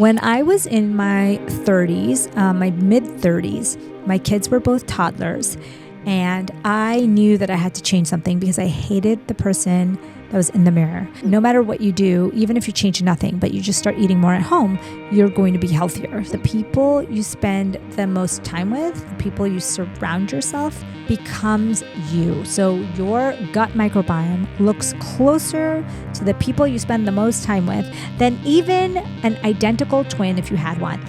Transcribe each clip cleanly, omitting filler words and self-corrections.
When I was in my 30s, my mid 30s, my kids were both toddlers, and I knew that I had to change something because I hated the person that was in the mirror. No matter what you do, even if you change nothing, but you just start eating more at home, you're going to be healthier. The people you spend the most time with, the people you surround yourself, becomes you. So your gut microbiome looks closer to the people you spend the most time with than even an identical twin if you had one.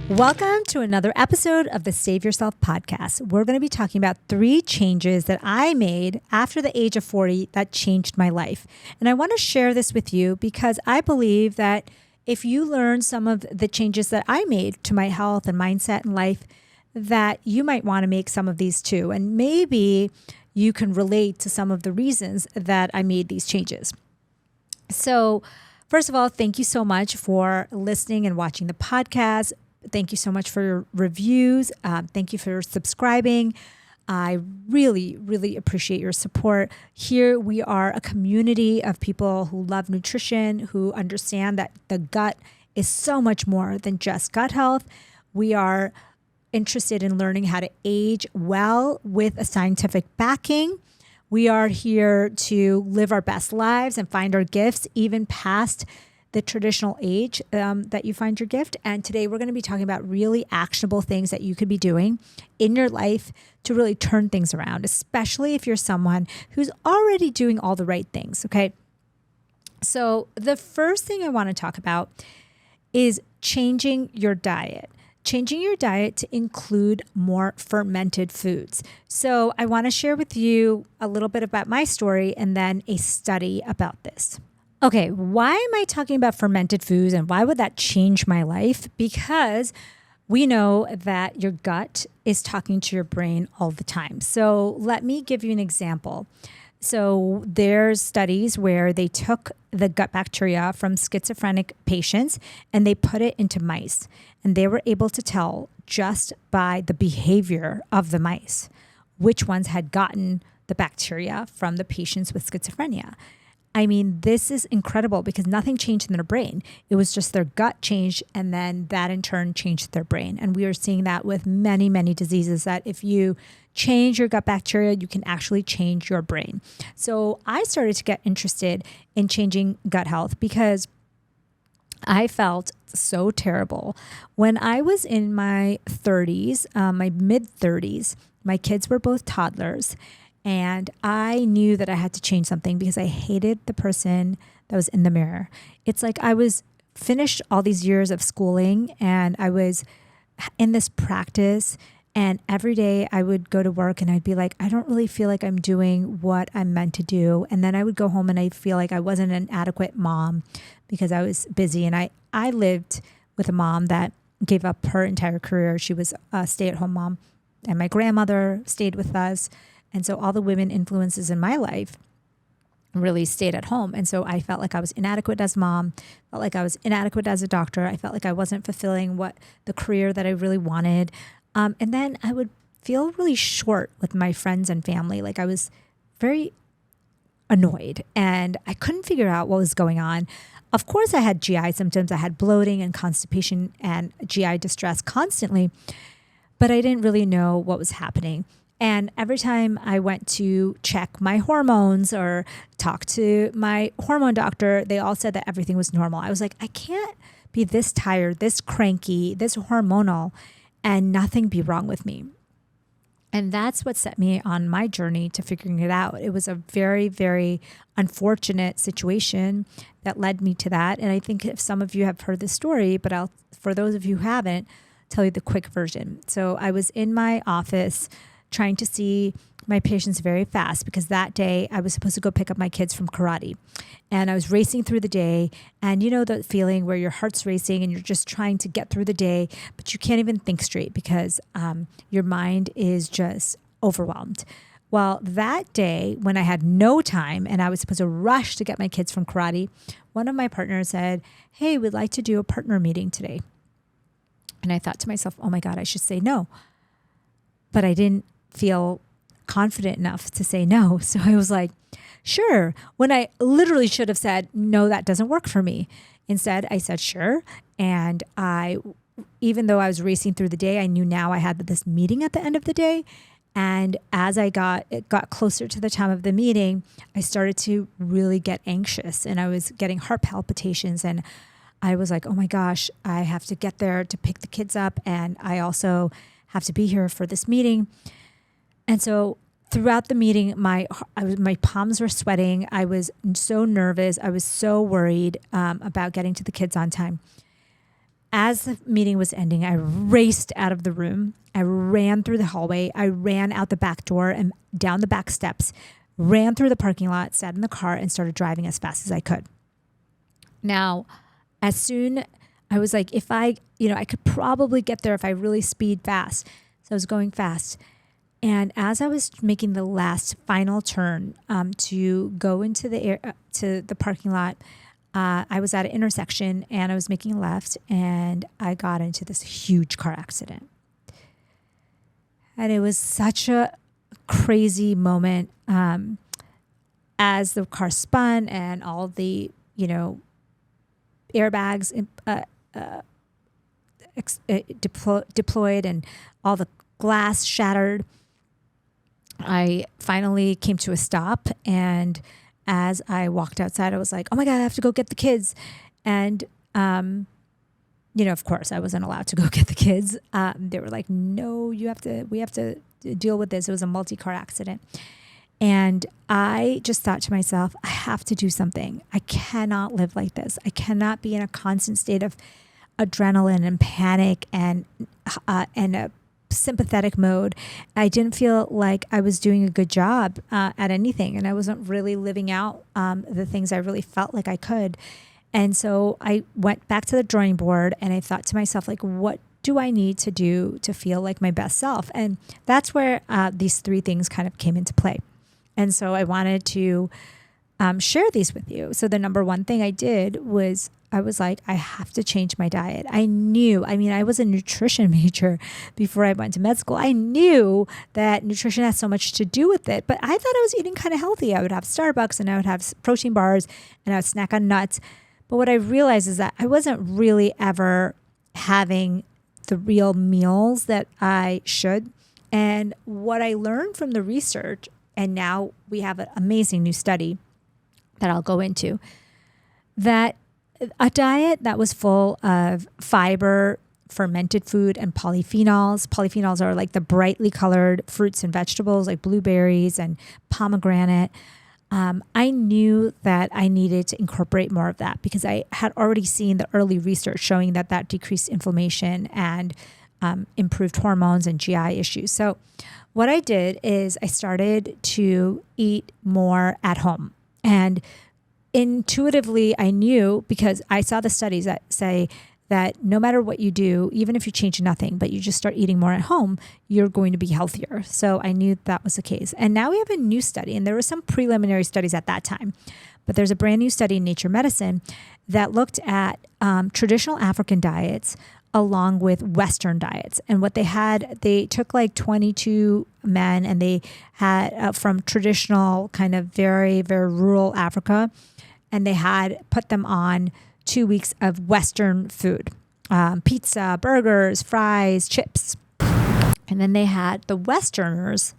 Welcome to another episode of the Save Yourself podcast. We're going to be talking about 3 changes that I made after the age of 40 that changed my life. And I want to share this with you because I believe that if you learn some of the changes that I made to my health and mindset and life, that you might want to make some of these too. And maybe you can relate to some of the reasons that I made these changes. So first of all, thank you so much for listening and watching the podcast. Thank you so much for your reviews. Thank you for subscribing. I really, really appreciate your support. Here we are a community of people who love nutrition, who understand that the gut is so much more than just gut health. We are interested in learning how to age well with a scientific backing. We are here to live our best lives and find our gifts even past the traditional age that you find your gift. And today we're going to be talking about really actionable things that you could be doing in your life to really turn things around, especially if you're someone who's already doing all the right things, okay? So the first thing I want to talk about is changing your diet. Changing your diet to include more fermented foods. So I want to share with you a little bit about my story and then a study about this. Okay, why am I talking about fermented foods and why would that change my life? Because we know that your gut is talking to your brain all the time. So let me give you an example. So there's studies where they took the gut bacteria from schizophrenic patients and they put it into mice. And they were able to tell just by the behavior of the mice which ones had gotten the bacteria from the patients with schizophrenia. I mean, this is incredible because nothing changed in their brain. It was just their gut changed, and then that in turn changed their brain. And we are seeing that with many, many diseases, that if you change your gut bacteria, you can actually change your brain. So I started to get interested in changing gut health because I felt so terrible. When I was in my 30s, my mid 30s, my kids were both toddlers. And I knew that I had to change something because I hated the person that was in the mirror. It's like I was finished all these years of schooling and I was in this practice, and every day I would go to work and I'd be like, I don't really feel like I'm doing what I'm meant to do. And then I would go home and I feel like I wasn't an adequate mom because I was busy. And I lived with a mom that gave up her entire career. She was a stay-at-home mom, and my grandmother stayed with us. And so all the women influences in my life really stayed at home. And so I felt like I was inadequate as a mom, felt like I was inadequate as a doctor. I felt like I wasn't fulfilling the career that I really wanted. And then I would feel really short with my friends and family. Like I was very annoyed and I couldn't figure out what was going on. Of course, I had GI symptoms. I had bloating and constipation and GI distress constantly, but I didn't really know what was happening. And every time I went to check my hormones or talk to my hormone doctor, they all said that everything was normal. I was like, I can't be this tired, this cranky, this hormonal, and nothing be wrong with me. And that's what set me on my journey to figuring it out. It was a very, very unfortunate situation that led me to that. And I think if some of you have heard this story, but for those of you who haven't, tell you the quick version. So I was in my office trying to see my patients very fast because that day I was supposed to go pick up my kids from karate. And I was racing through the day. And you know the feeling where your heart's racing and you're just trying to get through the day, but you can't even think straight because your mind is just overwhelmed. Well, that day when I had no time and I was supposed to rush to get my kids from karate, one of my partners said, hey, we'd like to do a partner meeting today. And I thought to myself, oh my God, I should say no. But I didn't feel confident enough to say no. So I was like, sure, when I literally should have said, no, that doesn't work for me. Instead, I said, sure. And even though I was racing through the day, I knew now I had this meeting at the end of the day. And as it got closer to the time of the meeting, I started to really get anxious, and I was getting heart palpitations, and I was like, oh my gosh, I have to get there to pick the kids up. And I also have to be here for this meeting. And so throughout the meeting, my palms were sweating. I was so nervous. I was so worried about getting to the kids on time. As the meeting was ending, I raced out of the room. I ran through the hallway. I ran out the back door and down the back steps, ran through the parking lot, sat in the car, and started driving as fast as I could. Now, as soon, I was like, if I could probably get there if I really speed fast. So I was going fast. And as I was making the last final turn to go into to the parking lot, I was at an intersection and I was making a left, and I got into this huge car accident. And it was such a crazy moment as the car spun and all the, airbags deployed and all the glass shattered. I finally came to a stop, and as I walked outside, I was like, oh my God, I have to go get the kids. And, of course I wasn't allowed to go get the kids. They were like, no, we have to deal with this. It was a multi-car accident. And I just thought to myself, I have to do something. I cannot live like this. I cannot be in a constant state of adrenaline and panic and a sympathetic mode. I didn't feel like I was doing a good job at anything, and I wasn't really living out the things I really felt like I could. And so I went back to the drawing board, and I thought to myself, like, what do I need to do to feel like my best self? And that's where these three things kind of came into play. And so I wanted to share these with you. So the number one thing I did was I was like, I have to change my diet. I was a nutrition major before I went to med school. I knew that nutrition has so much to do with it, but I thought I was eating kind of healthy. I would have Starbucks and I would have protein bars and I would snack on nuts. But what I realized is that I wasn't really ever having the real meals that I should. And what I learned from the research, and now we have an amazing new study that I'll go into, that a diet that was full of fiber, fermented food, and polyphenols. Polyphenols are like the brightly colored fruits and vegetables like blueberries and pomegranate. I knew that I needed to incorporate more of that because I had already seen the early research showing that decreased inflammation and improved hormones and GI issues. So what I did is I started to eat more at home. And intuitively, I knew, because I saw the studies that say that no matter what you do, even if you change nothing, but you just start eating more at home, you're going to be healthier. So I knew that was the case. And now we have a new study, and there were some preliminary studies at that time, but there's a brand new study in Nature Medicine that looked at traditional African diets along with Western diets. And what they took like 22 men, and they had from traditional kind of very, very rural Africa, and they had put them on 2 weeks of Western food, pizza, burgers, fries, chips. And then they had the Westerners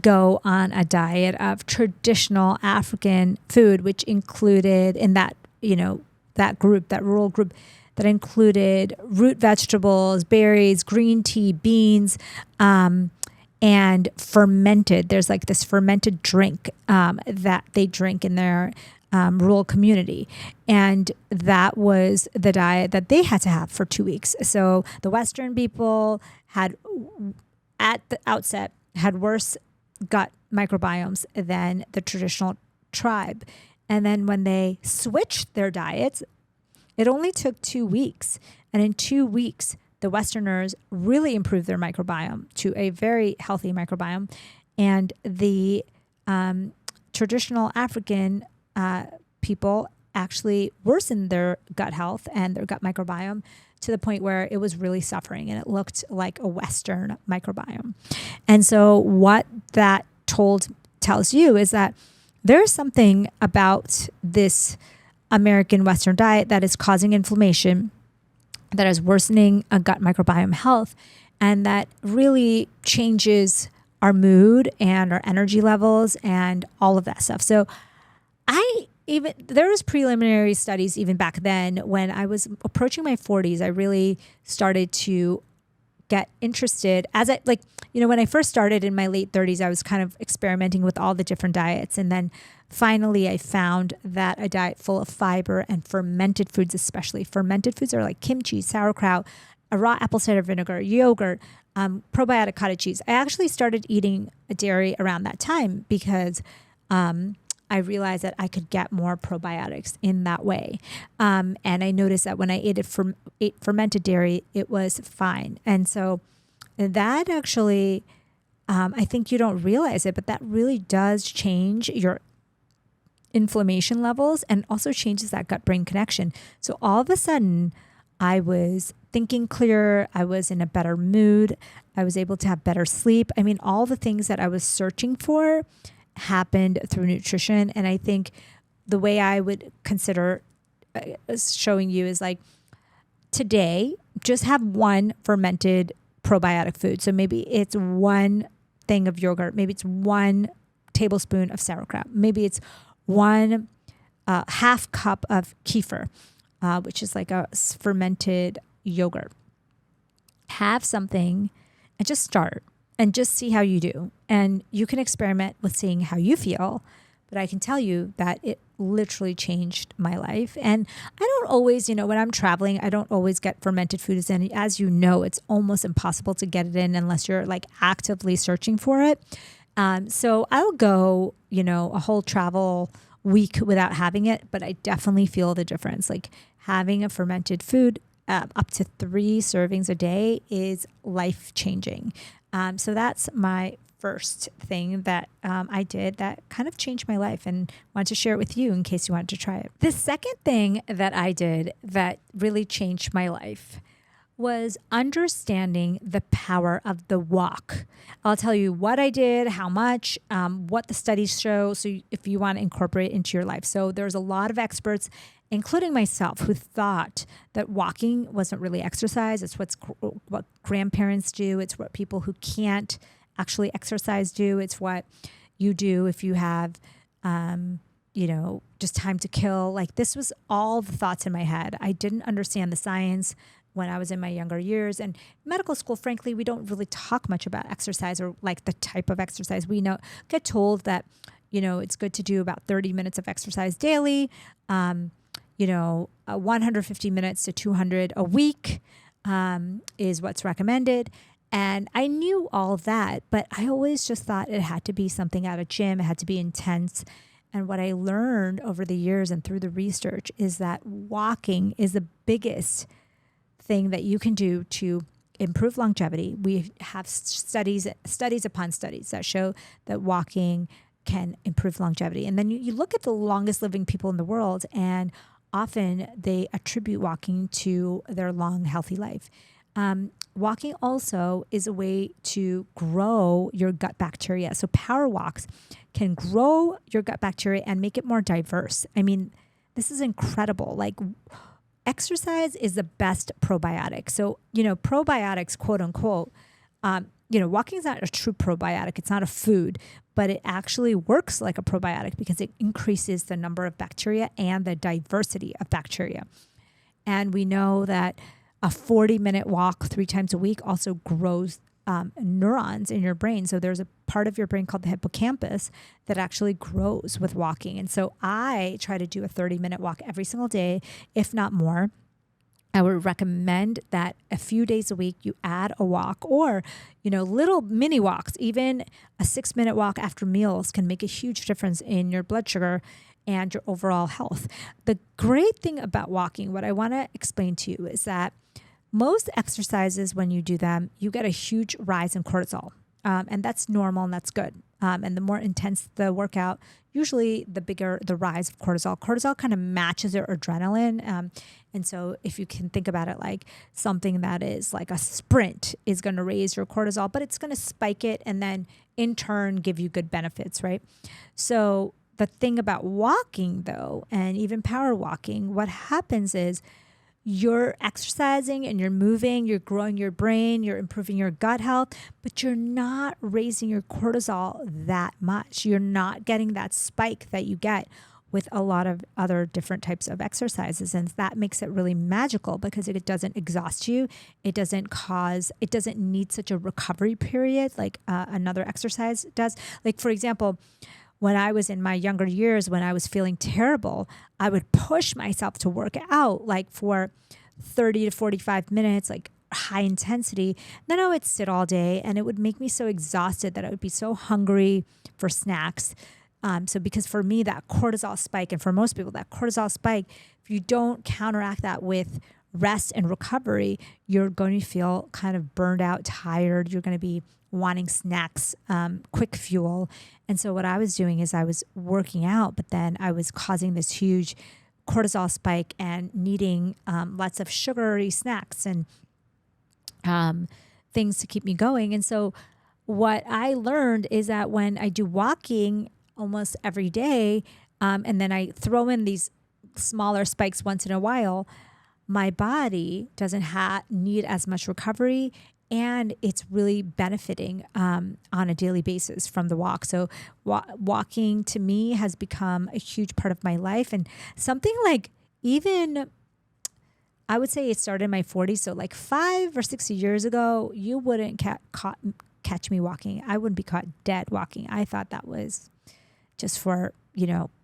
go on a diet of traditional African food, which included in that rural group, that included root vegetables, berries, green tea, beans, and fermented. There's like this fermented drink that they drink in their rural community. And that was the diet that they had to have for 2 weeks. So the Western people had, at the outset, had worse gut microbiomes than the traditional tribe. And then when they switched their diets, it only took 2 weeks. And in 2 weeks, the Westerners really improved their microbiome to a very healthy microbiome. And the traditional African people actually worsened their gut health and their gut microbiome to the point where it was really suffering, and it looked like a Western microbiome. And so what that tells you is that there's something about this American Western diet that is causing inflammation, that is worsening a gut microbiome health, and that really changes our mood and our energy levels and all of that stuff. So there was preliminary studies even back then when I was approaching my 40s. I really started to get interested when I first started in my late 30s, I was kind of experimenting with all the different diets. And then finally I found that a diet full of fiber and fermented foods, especially fermented foods are like kimchi, sauerkraut, a raw apple cider vinegar, yogurt, probiotic cottage cheese. I actually started eating dairy around that time because I realized that I could get more probiotics in that way. And I noticed that when I ate fermented dairy, it was fine. And so that actually, I think you don't realize it, but that really does change your inflammation levels and also changes that gut-brain connection. So all of a sudden, I was thinking clearer. I was in a better mood. I was able to have better sleep. I mean, all the things that I was searching for happened through nutrition. And I think the way I would consider showing you is like today, just have one fermented probiotic food. So maybe it's one thing of yogurt. Maybe it's 1 tablespoon of sauerkraut. Maybe it's 1 half cup of kefir, which is like a fermented yogurt. Have something and just start and just see how you do. And you can experiment with seeing how you feel. But I can tell you that it literally changed my life. And I don't always, when I'm traveling, I don't always get fermented foods in. As you know, it's almost impossible to get it in unless you're like actively searching for it. So I'll go, a whole travel week without having it, but I definitely feel the difference. Like having a fermented food up to 3 servings a day is life-changing. So that's my first thing that I did that kind of changed my life, and wanted to share it with you in case you wanted to try it. The second thing that I did that really changed my life was understanding the power of the walk. I'll tell you what I did, how much, what the studies show, so if you want to incorporate it into your life. So there's a lot of experts, including myself, who thought that walking wasn't really exercise. It's what grandparents do. It's what people who can't actually exercise do. It's what you do if you have, just time to kill. Like this was all the thoughts in my head. I didn't understand the science when I was in my younger years. And medical school, frankly, we don't really talk much about exercise or like the type of exercise. We get told that, it's good to do about 30 minutes of exercise daily, 150 minutes to 200 a week is what's recommended. And I knew all that, but I always just thought it had to be something at a gym. It had to be intense. And what I learned over the years and through the research is that walking is the biggest thing that you can do to improve longevity. We have studies upon studies that show that walking can improve longevity. And then you look at the longest living people in the world, and often they attribute walking to their long, healthy life. Walking also is a way to grow your gut bacteria. So power walks can grow your gut bacteria and make it more diverse. I mean, this is incredible. Like exercise is the best probiotic. So, probiotics, quote unquote, walking is not a true probiotic. It's not a food, but it actually works like a probiotic because it increases the number of bacteria and the diversity of bacteria. And we know that a 40-minute walk 3 times a week also grows neurons in your brain. So there's a part of your brain called the hippocampus that actually grows with walking. And so I try to do a 30-minute walk every single day, if not more. I would recommend that a few days a week you add a walk or, little mini walks. Even a 6-minute walk after meals can make a huge difference in your blood sugar and your overall health. The great thing about walking, what I want to explain to you is that most exercises, when you do them, you get a huge rise in cortisol. And that's normal and that's good. And the more intense the workout, usually the bigger the rise of cortisol. Cortisol kind of matches your adrenaline. And so if you can think about it like something that is like a sprint is going to raise your cortisol, but it's going to spike it and then in turn give you good benefits, right? So the thing about walking though, and even power walking, what happens is you're exercising and you're moving, you're growing your brain, you're improving your gut health, but you're not raising your cortisol that much. You're not getting that spike that you get with a lot of other different types of exercises. And that makes it really magical because it doesn't exhaust you. It doesn't need such a recovery period like another exercise does. Like, for example, when I was in my younger years, when I was feeling terrible, I would push myself to work out like for 30 to 45 minutes, like high intensity. Then I would sit all day and it would make me so exhausted that I would be so hungry for snacks. So because for me, that cortisol spike, and for most people, that cortisol spike, if you don't counteract that with rest and recovery, you're going to feel kind of burned out, tired. You're going to be wanting snacks, quick fuel. And so what I was doing is I was working out, but then I was causing this huge cortisol spike and needing lots of sugary snacks and things to keep me going. And so what I learned is that when I do walking almost every day, and then I throw in these smaller spikes once in a while, my body doesn't need as much recovery, and it's really benefiting on a daily basis from the walk. So walking to me has become a huge part of my life, and something like even I would say it started in my 40s. So like 5 or 6 years ago, you wouldn't catch me walking. I wouldn't be caught dead walking. I thought that was just for,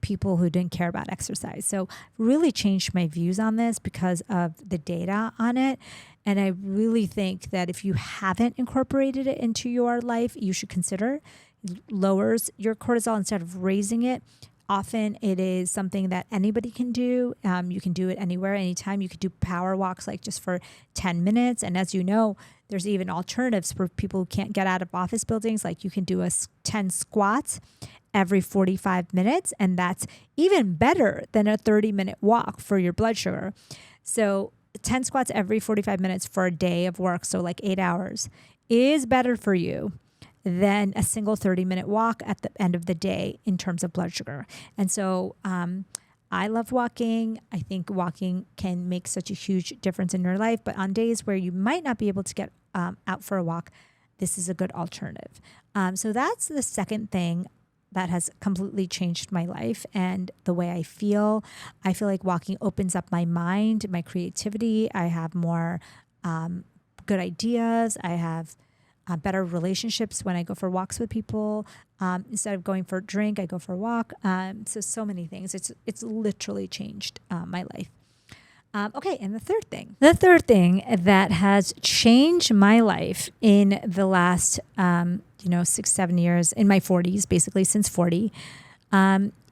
people who didn't care about exercise. So really changed my views on this because of the data on it. And I really think that if you haven't incorporated it into your life, you should consider. It lowers your cortisol instead of raising it. Often it is something that anybody can do. You can do it anywhere, anytime. You could do power walks like just for 10 minutes. And as you know, there's even alternatives for people who can't get out of office buildings. Like you can do 10 squats every 45 minutes. And that's even better than a 30-minute walk for your blood sugar. So 10 squats every 45 minutes for a day of work, so like 8 hours, is better for you than a single 30-minute walk at the end of the day in terms of blood sugar. And so I love walking. I think walking can make such a huge difference in your life. But on days where you might not be able to get out for a walk, this is a good alternative. So that's the second thing that has completely changed my life and the way I feel. I feel like walking opens up my mind, my creativity. I have more good ideas. I have better relationships when I go for walks with people. Instead of going for a drink, I go for a walk. So many things. It's literally changed my life. Okay, and the third thing that has changed my life in the last 6-7 years, in my 40s, basically since 40,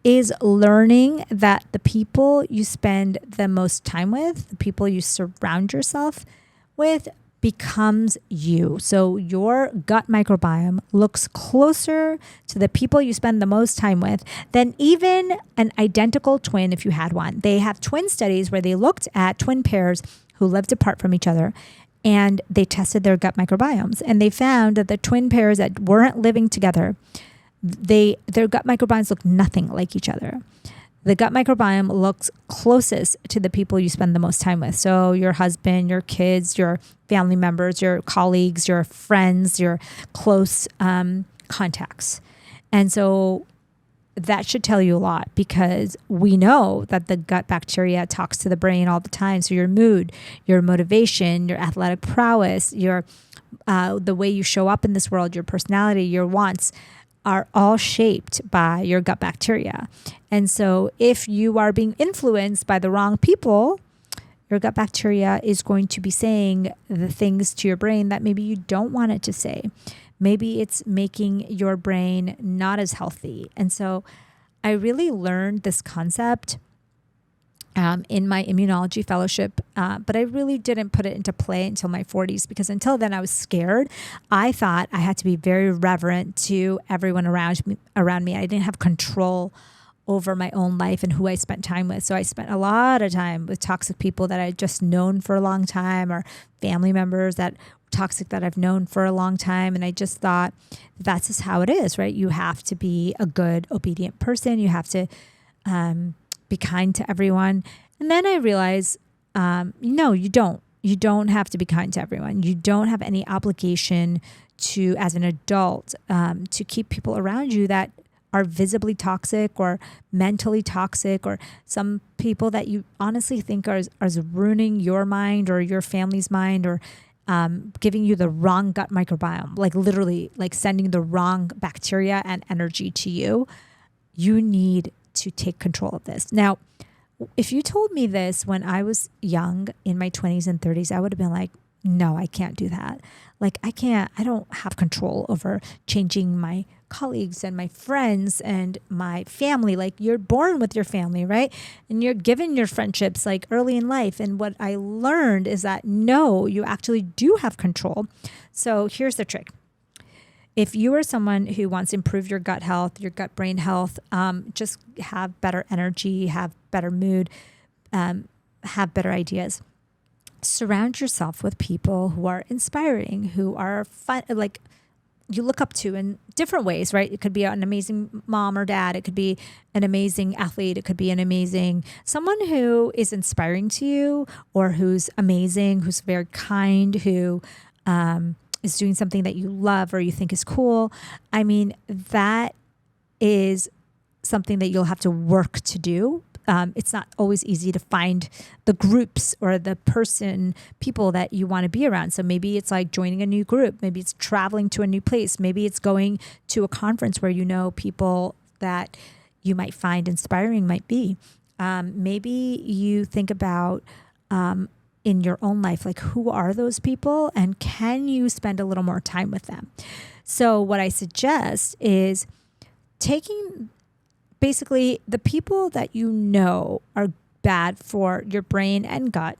is learning that the people you spend the most time with, the people you surround yourself with, becomes you. So your gut microbiome looks closer to the people you spend the most time with than even an identical twin if you had one. They have twin studies where they looked at twin pairs who lived apart from each other, and they tested their gut microbiomes, and they found that the twin pairs that weren't living together, their gut microbiomes looked nothing like each other. The gut microbiome looks closest to the people you spend the most time with. So your husband, your kids, your family members, your colleagues, your friends, your close contacts. And so that should tell you a lot, because we know that the gut bacteria talks to the brain all the time. So your mood, your motivation, your athletic prowess, your the way you show up in this world, your personality, your wants are all shaped by your gut bacteria. And so if you are being influenced by the wrong people, your gut bacteria is going to be saying the things to your brain that maybe you don't want it to say. Maybe it's making your brain not as healthy. And so I really learned this concept in my immunology fellowship, but I really didn't put it into play until my 40s, because until then I was scared. I thought I had to be very reverent to everyone around me. I didn't have control over my own life and who I spent time with. So I spent a lot of time with toxic people that I had just known for a long time, or family members that toxic that I've known for a long time. And I just thought that's just how it is, right? You have to be a good, obedient person. You have to be kind to everyone. And then I realized, no, you don't. You don't have to be kind to everyone. You don't have any obligation to, as an adult, to keep people around you that are visibly toxic or mentally toxic, or some people that you honestly think are ruining your mind or your family's mind, or giving you the wrong gut microbiome, like literally like sending the wrong bacteria and energy to you. You need to take control of this. Now, if you told me this when I was young in my 20s and 30s, I would have been like, no, I can't do that. Like, I don't have control over changing my colleagues and my friends and my family. Like, you're born with your family, right? And you're given your friendships like early in life. And what I learned is that no, you actually do have control. So here's the trick. If you are someone who wants to improve your gut health, your gut brain health, just have better energy, have better mood, have better ideas, surround yourself with people who are inspiring, who are fun, like you look up to in different ways, right? It could be an amazing mom or dad. It could be an amazing athlete. It could be someone who is inspiring to you, or who's amazing, who's very kind, who is doing something that you love or you think is cool. I mean, that is something that you'll have to work to do. It's not always easy to find the groups or the people that you want to be around. So maybe it's like joining a new group. Maybe it's traveling to a new place. Maybe it's going to a conference where you know people that you might find inspiring might be. Maybe you think about in your own life, like, who are those people and can you spend a little more time with them? So what I suggest is taking basically the people that you know are bad for your brain and gut.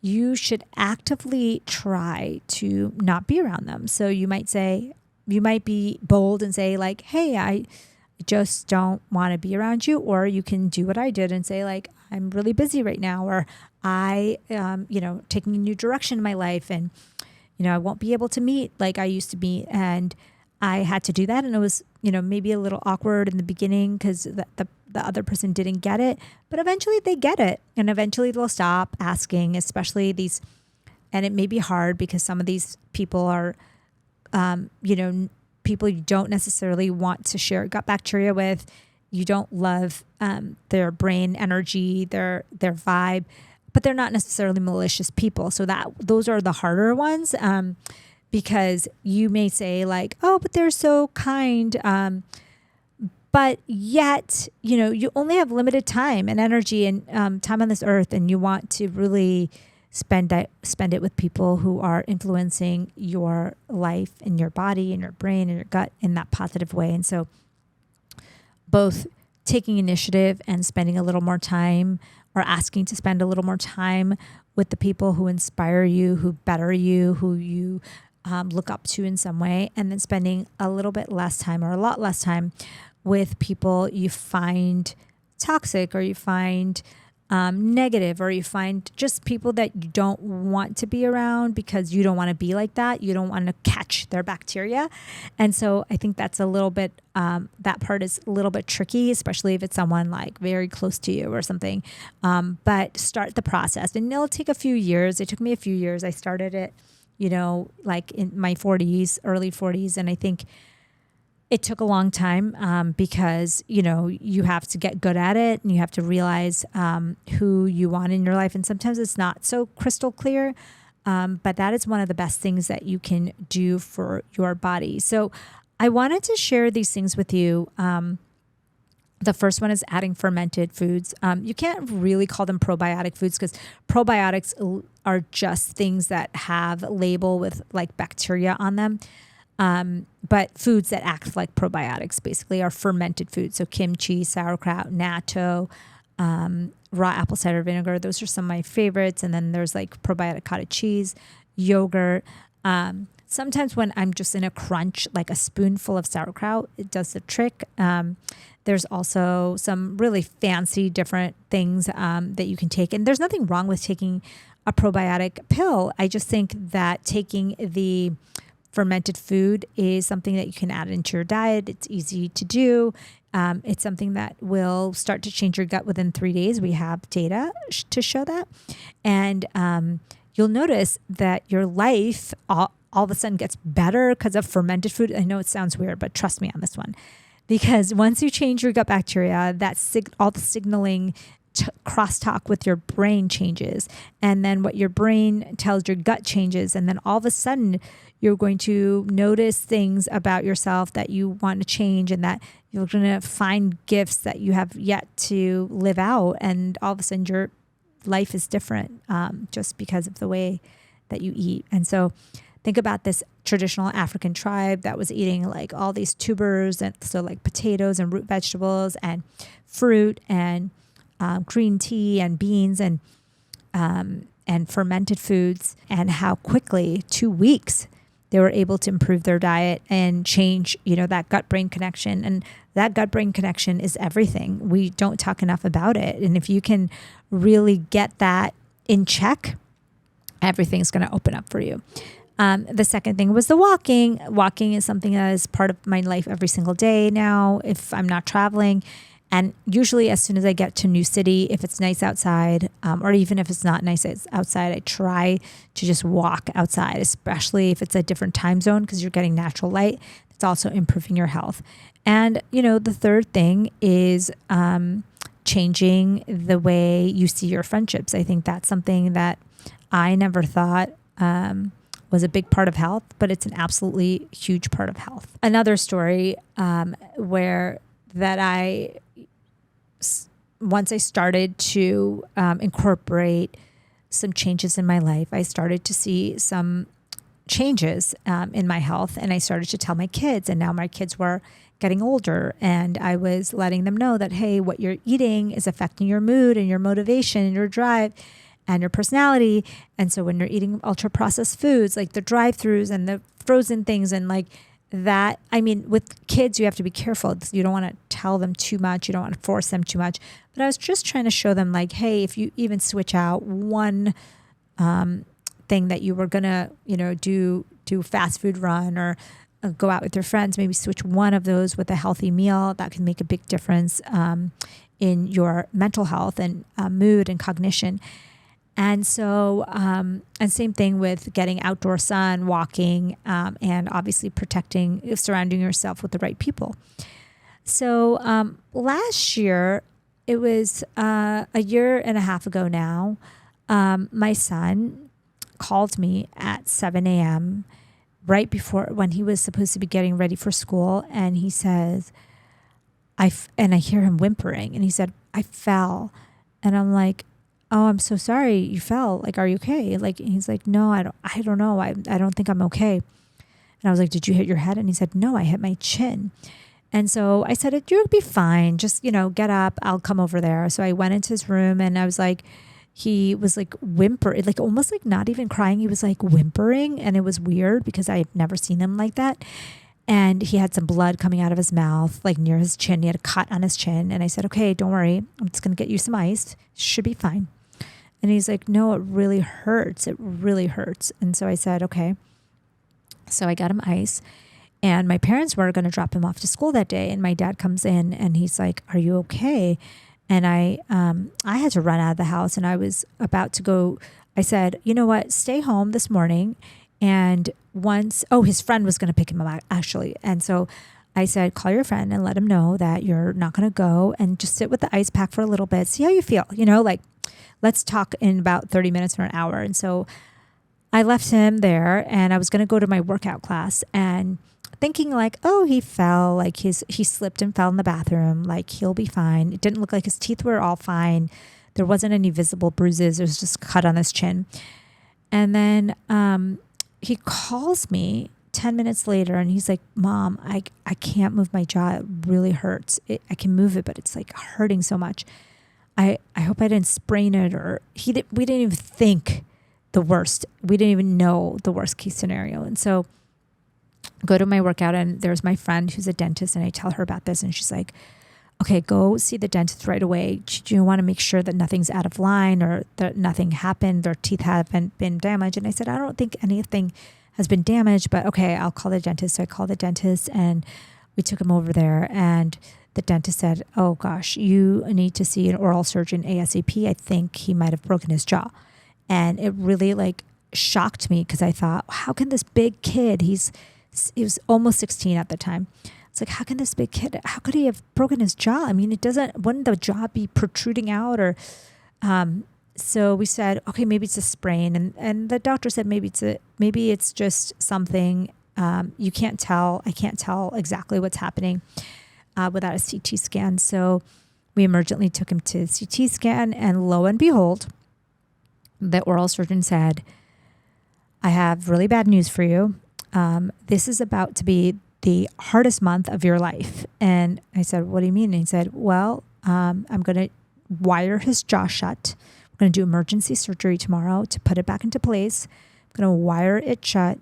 You should actively try to not be around them. So you might be bold and say like, hey, I just don't want to be around you. Or you can do what I did and say like, I'm really busy right now, or I, taking a new direction in my life, and, I won't be able to meet like I used to meet. And I had to do that. And it was, maybe a little awkward in the beginning because the other person didn't get it, but eventually they get it. And eventually they'll stop asking, especially these, and it may be hard because some of these people are, people you don't necessarily want to share gut bacteria with. You don't love their brain energy, their vibe, but they're not necessarily malicious people. So those are the harder ones, because you may say like, oh, but they're so kind. But yet, you only have limited time and energy and time on this earth, and you want to really spend it with people who are influencing your life and your body and your brain and your gut in that positive way. And so both taking initiative and spending a little more time, or asking to spend a little more time with the people who inspire you, who better you, who you look up to in some way, and then spending a little bit less time or a lot less time with people you find toxic, or you find negative, or you find just people that you don't want to be around because you don't want to be like that. You don't want to catch their bacteria. And so I think that's a little bit, that part is a little bit tricky, especially if it's someone like very close to you or something. But start the process, and it'll take a few years. It took me a few years. I started it, like in my 40s, early 40s. And I think it took a long time because, you have to get good at it, and you have to realize who you want in your life. And sometimes it's not so crystal clear, but that is one of the best things that you can do for your body. So I wanted to share these things with you. The first one is adding fermented foods. You can't really call them probiotic foods because probiotics are just things that have a label with like bacteria on them. But foods that act like probiotics basically are fermented foods. So kimchi, sauerkraut, natto, raw apple cider vinegar. Those are some of my favorites. And then there's like probiotic cottage cheese, yogurt. Sometimes when I'm just in a crunch, like a spoonful of sauerkraut, it does the trick. There's also some really fancy different things that you can take. And there's nothing wrong with taking a probiotic pill. I just think that taking the fermented food is something that you can add into your diet. It's easy to do. It's something that will start to change your gut within 3 days. We have data to show that. And you'll notice that your life all of a sudden gets better because of fermented food. I know it sounds weird, but trust me on this one. Because once you change your gut bacteria, all the signaling crosstalk with your brain changes. And then what your brain tells your gut changes. And then all of a sudden, you're going to notice things about yourself that you want to change, and that you're going to find gifts that you have yet to live out. And all of a sudden, your life is different just because of the way that you eat. And so think about this traditional African tribe that was eating like all these tubers, and so like potatoes and root vegetables and fruit and green tea and beans and fermented foods, and how quickly 2 weeks they were able to improve their diet and change, that gut-brain connection. And that gut-brain connection is everything. We don't talk enough about it. And if you can really get that in check, everything's going to open up for you. The second thing was the walking. Walking is something that is part of my life every single day now, if I'm not traveling. And usually as soon as I get to a new city, if it's nice outside, or even if it's not nice outside, I try to just walk outside, especially if it's a different time zone, because you're getting natural light. It's also improving your health. And, the third thing is changing the way you see your friendships. I think that's something that I never thought was a big part of health, but it's an absolutely huge part of health. Another story once I started to incorporate some changes in my life, I started to see some changes in my health, and I started to tell my kids, and now my kids were getting older, and I was letting them know that, hey, what you're eating is affecting your mood and your motivation and your drive and your personality. And so when you're eating ultra processed foods, like the drive-thrus and the frozen things and like that, with kids, you have to be careful. You don't want to tell them too much. You don't want to force them too much. But I was just trying to show them like, hey, if you even switch out one thing that you were going to, do fast food run or go out with your friends, maybe switch one of those with a healthy meal, that can make a big difference in your mental health and mood and cognition. And so, and same thing with getting outdoor sun, walking, and obviously surrounding yourself with the right people. So last year, it was a year and a half ago now, my son called me at 7 a.m. right before when he was supposed to be getting ready for school. And he says, and I hear him whimpering, and he said, I fell. And I'm like, oh, I'm so sorry you fell. Like, are you okay? Like, he's like, no, I don't know. I don't think I'm okay. And I was like, did you hit your head? And he said, no, I hit my chin. And so I said, you'll be fine. Just, get up. I'll come over there. So I went into his room, and I was like, he was like whimpering, like almost like not even crying. He was like whimpering, and it was weird because I had never seen him like that. And he had some blood coming out of his mouth, like near his chin. He had a cut on his chin. And I said, okay, don't worry. I'm just going to get you some ice. Should be fine. And he's like, no, it really hurts. It really hurts. And so I said, okay. So I got him ice, and my parents were going to drop him off to school that day. And my dad comes in, and he's like, are you okay? And I had to run out of the house, and I was about to go. I said, you know what? Stay home this morning. And his friend was going to pick him up actually. And so I said, call your friend and let him know that you're not going to go, and just sit with the ice pack for a little bit. See how you feel, like, let's talk in about 30 minutes or an hour. And so I left him there, and I was going to go to my workout class, and thinking like, oh, he fell, like he slipped and fell in the bathroom, like he'll be fine. It didn't look like his teeth were all fine. There wasn't any visible bruises. It was just a cut on his chin. And then he calls me 10 minutes later, and he's like, Mom, I can't move my jaw. It really hurts. I can move it, but it's like hurting so much. I hope I didn't sprain it, or we didn't even think the worst. We didn't even know the worst case scenario. And so go to my workout, and there's my friend who's a dentist, and I tell her about this, and she's like, okay, go see the dentist right away. Do you want to make sure that nothing's out of line or that nothing happened, their teeth haven't been damaged? And I said, I don't think anything has been damaged, but okay, I'll call the dentist. So I called the dentist and we took him over there, and the dentist said, oh gosh, you need to see an oral surgeon ASAP. I think he might have broken his jaw. And it really like shocked me because I thought, how can this big kid, he was almost 16 at the time. It's like, how can this big kid, how could he have broken his jaw? I mean, wouldn't the jaw be protruding out or, so we said, okay, maybe it's a sprain. And the doctor said, maybe it's just something, you can't tell. I can't tell exactly what's happening, without a CT scan. So we emergently took him to CT scan, and lo and behold, the oral surgeon said, I have really bad news for you. This is about to be the hardest month of your life. And I said, what do you mean? And he said, well, I'm going to wire his jaw shut. We're going to do emergency surgery tomorrow to put it back into place. I'm going to wire it shut,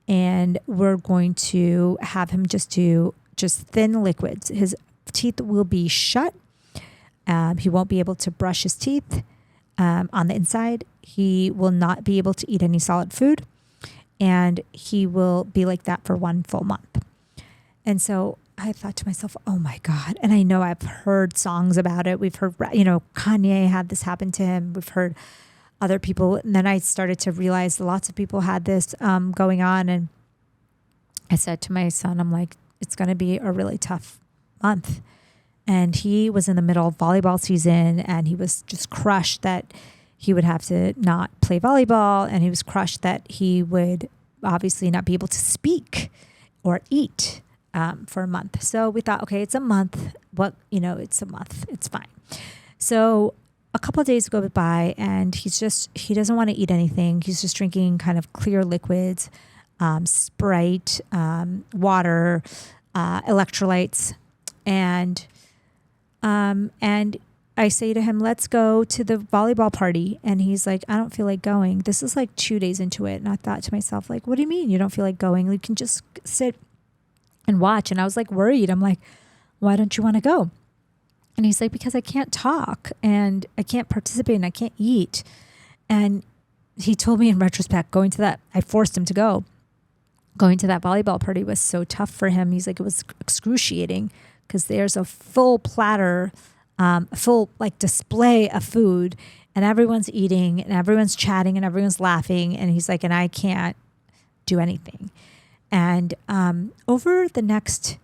and we're going to have him just do thin liquids. His teeth will be shut. He won't be able to brush his teeth on the inside. He will not be able to eat any solid food, and he will be like that for 1 full month. And so I thought to myself, oh my God. And I know I've heard songs about it. We've heard, Kanye had this happen to him. We've heard other people. And then I started to realize lots of people had this going on. And I said to my son, I'm like, it's going to be a really tough month. And he was in the middle of volleyball season, and he was just crushed that he would have to not play volleyball. And he was crushed that he would obviously not be able to speak or eat for a month. So we thought, okay, it's a month. It's a month. It's fine. So a couple of days go by, and he doesn't want to eat anything. He's just drinking kind of clear liquids, Sprite, water, electrolytes. And I say to him, let's go to the volleyball party. And he's like, I don't feel like going. This is like 2 days into it. And I thought to myself, like, what do you mean you don't feel like going? You can just sit and watch. And I was like worried. I'm like, why don't you want to go? And he's like, because I can't talk and I can't participate and I can't eat. And he told me in retrospect, I forced him to go. Going to that volleyball party was so tough for him. He's like, it was excruciating because there's a full platter, full like display of food, and everyone's eating and everyone's chatting and everyone's laughing. And he's like, and I can't do anything. And over the next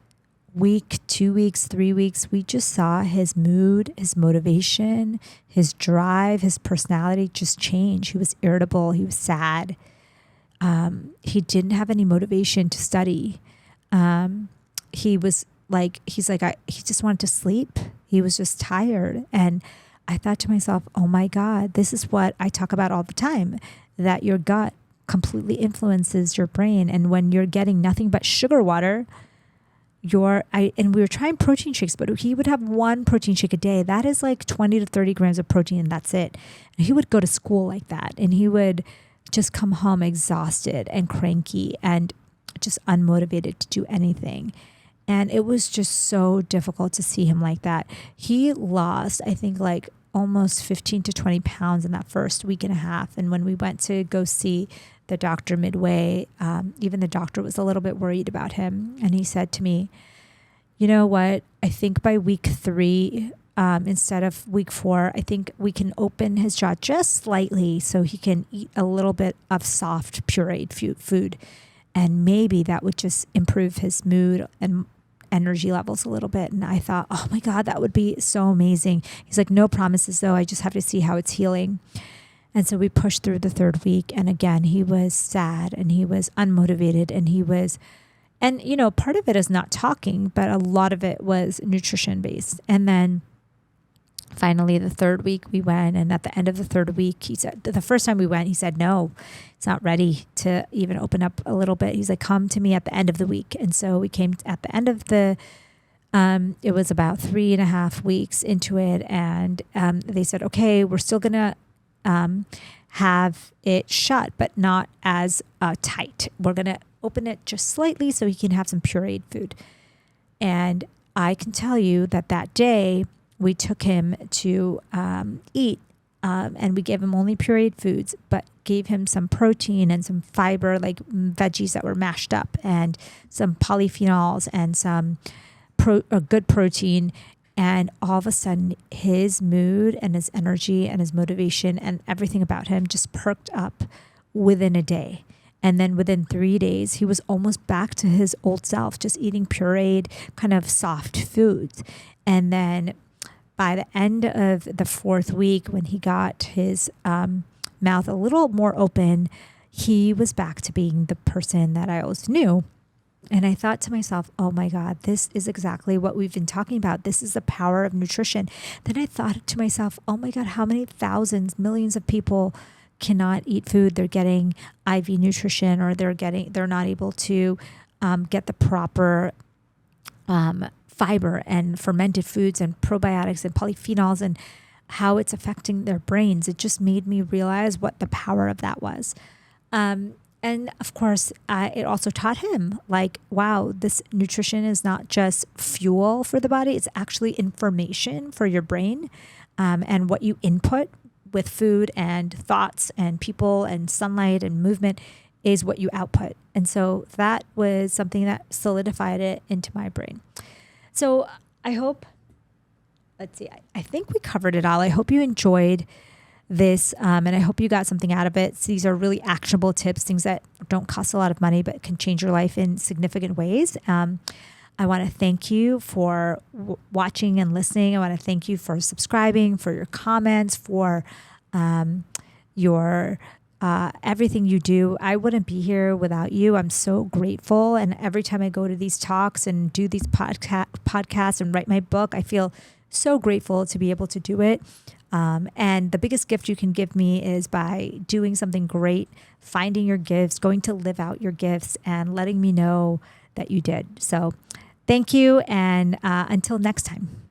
week, 2 weeks, 3 weeks, we just saw his mood, his motivation, his drive, his personality just change. He was irritable. He was sad. He didn't have any motivation to study. He just wanted to sleep. He was just tired. And I thought to myself, oh my God, this is what I talk about all the time, that your gut completely influences your brain. And when you're getting nothing but sugar water, and we were trying protein shakes, but he would have 1 protein shake a day. That is like 20 to 30 grams of protein, and that's it. And he would go to school like that, and he would just come home exhausted and cranky and just unmotivated to do anything. And it was just so difficult to see him like that. He lost, I think, like almost 15 to 20 pounds in that first week and a half. And when we went to go see the doctor midway, even the doctor was a little bit worried about him. And he said to me, you know what? I think by week 3, instead of week 4, I think we can open his jaw just slightly so he can eat a little bit of soft pureed food. And maybe that would just improve his mood and energy levels a little bit. And I thought, oh my God, that would be so amazing. He's like, no promises though. I just have to see how it's healing. And so we pushed through the 3rd week. And again, he was sad and he was unmotivated and part of it is not talking, but a lot of it was nutrition based. And then finally the 3rd week we went, and at the end of the 3rd week, he said, the first time we went, he said, no, it's not ready to even open up a little bit. He's like, come to me at the end of the week. And so we came at the end of it was about 3.5 weeks into it. And they said, okay, we're still going to have it shut, but not as tight. We're going to open it just slightly so he can have some pureed food. And I can tell you that day we took him to eat, and we gave him only pureed foods, but gave him some protein and some fiber, like veggies that were mashed up, and some polyphenols and some good protein. And all of a sudden, his mood and his energy and his motivation and everything about him just perked up within a day. And then within 3 days, he was almost back to his old self, just eating pureed, kind of soft foods. And then by the end of the 4th week, when he got his mouth a little more open, he was back to being the person that I always knew. And I thought to myself, oh my God, this is exactly what we've been talking about. This is the power of nutrition. Then I thought to myself, oh my God, how many thousands, millions of people cannot eat food? They're getting IV nutrition, or they're not able to get the proper fiber and fermented foods and probiotics and polyphenols, and how it's affecting their brains. It just made me realize what the power of that was. And of course, it also taught him, like, wow, this nutrition is not just fuel for the body. It's actually information for your brain. And what you input with food and thoughts and people and sunlight and movement is what you output. And so that was something that solidified it into my brain. So I hope, let's see, I think we covered it all. I hope you enjoyed this, and I hope you got something out of it. So these are really actionable tips, things that don't cost a lot of money, but can change your life in significant ways. I want to thank you for watching and listening. I want to thank you for subscribing, for your comments, for your everything you do. I wouldn't be here without you. I'm so grateful. And every time I go to these talks and do these podcasts and write my book, I feel so grateful to be able to do it. And the biggest gift you can give me is by doing something great, finding your gifts, going to live out your gifts, and letting me know that you did. So thank you. And until next time.